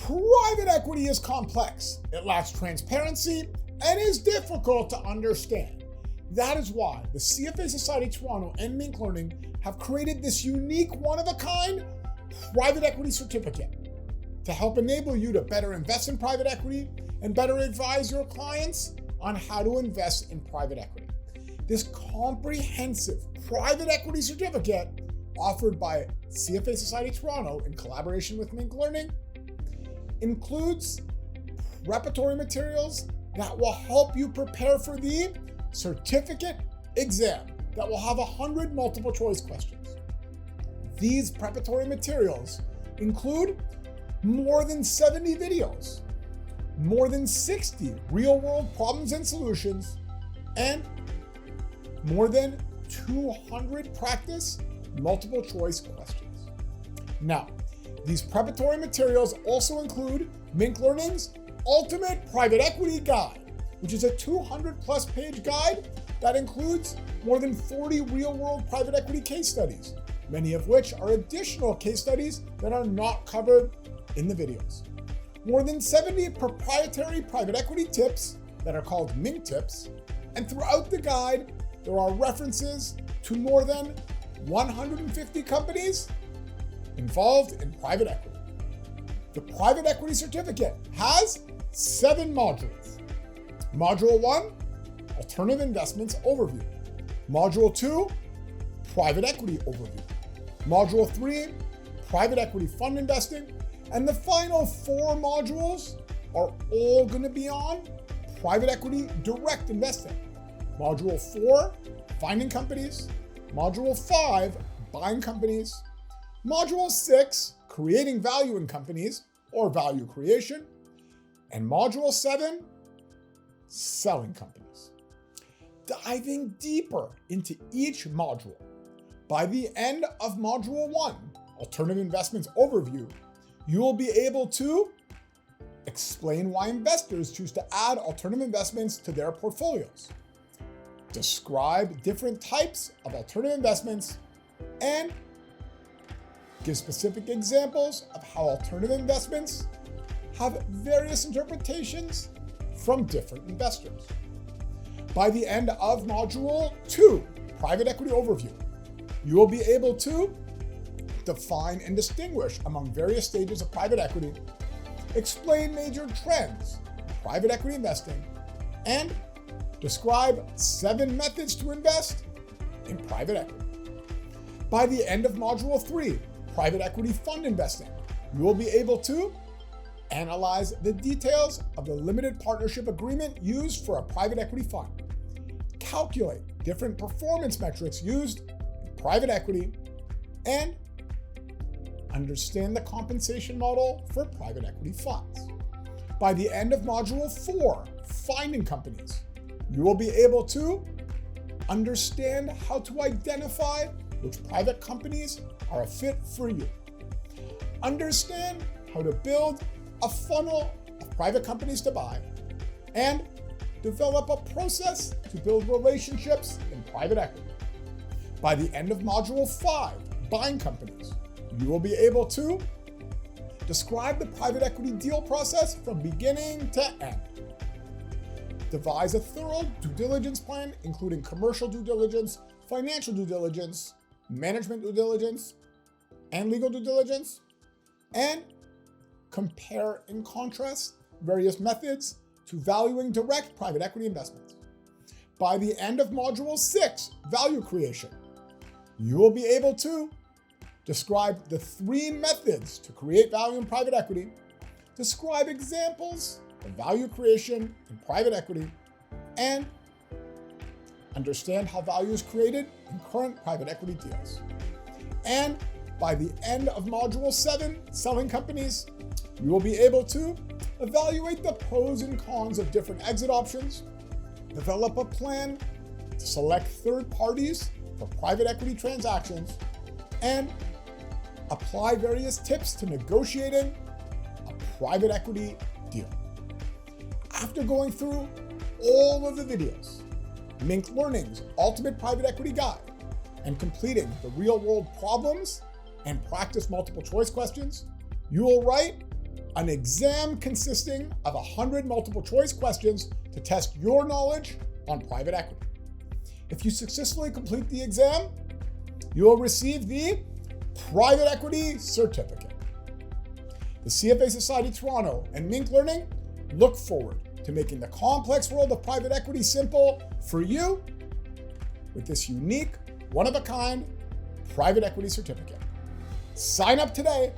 Private equity is complex, it lacks transparency, and is difficult to understand. That is why the CFA Society Toronto and Mink Learning have created this unique one-of-a-kind private equity certificate to help enable you to better invest in private equity and better advise your clients on how to invest in private equity. This comprehensive private equity certificate offered by CFA Society Toronto in collaboration with Mink Learning includes preparatory materials that will help you prepare for the certificate exam that will have 100 multiple choice questions. These preparatory materials include more than 70 videos, more than 60 real-world problems and solutions, and more than 200 practice multiple choice questions. Now, these preparatory materials also include Mink Learning's Ultimate Private Equity Guide, which is a 200+ page guide that includes more than 40 real-world private equity case studies, many of which are additional case studies that are not covered in the videos. More than 70 proprietary private equity tips that are called Mink Tips, and throughout the guide, there are references to more than 150 companies involved in private equity. The private equity certificate has 7 modules. Module 1, Alternative Investments Overview. Module 2, Private Equity Overview. Module 3, Private Equity Fund Investing. And the final 4 modules are all going to be on private equity direct investing. Module 4, Finding Companies. Module 5, Buying Companies. Module 6, Creating Value in Companies or Value Creation. And Module 7, Selling Companies. Diving deeper into each module, by the end of Module 1, Alternative Investments Overview, you will be able to explain why investors choose to add alternative investments to their portfolios, describe different types of alternative investments, and give specific examples of how alternative investments have various interpretations from different investors. By the end of Module 2, Private Equity Overview, you will be able to define and distinguish among various stages of private equity, explain major trends in private equity investing, and describe 7 methods to invest in private equity. By the end of Module 3, Private Equity Fund Investing, you will be able to analyze the details of the limited partnership agreement used for a private equity fund, calculate different performance metrics used in private equity, and understand the compensation model for private equity funds. By the end of Module 4, Finding Companies, you will be able to understand how to identify which private companies are a fit for you, understand how to build a funnel of private companies to buy, and develop a process to build relationships in private equity. By the end of Module 5, Buying Companies, you will be able to describe the private equity deal process from beginning to end, devise a thorough due diligence plan, including commercial due diligence, financial due diligence, management due diligence, and legal due diligence, and compare and contrast various methods to valuing direct private equity investments. By the end of Module 6, Value Creation, you will be able to describe the 3 methods to create value in private equity, describe examples of value creation in private equity, and understand how value is created in current private equity deals. And by the end of Module 7, Selling Companies, you will be able to evaluate the pros and cons of different exit options, develop a plan to select third parties for private equity transactions, and apply various tips to negotiating a private equity deal. After going through all of the videos, Mink Learning's Ultimate Private Equity Guide, and completing the real-world problems and practice multiple choice questions, you will write an exam consisting of 100 multiple choice questions to test your knowledge on private equity. If you successfully complete the exam, you will receive the Private Equity Certificate. The CFA Society Toronto and Mink Learning look forward to making the complex world of private equity simple for you with this unique, one-of-a-kind Private Equity Certificate. Sign up today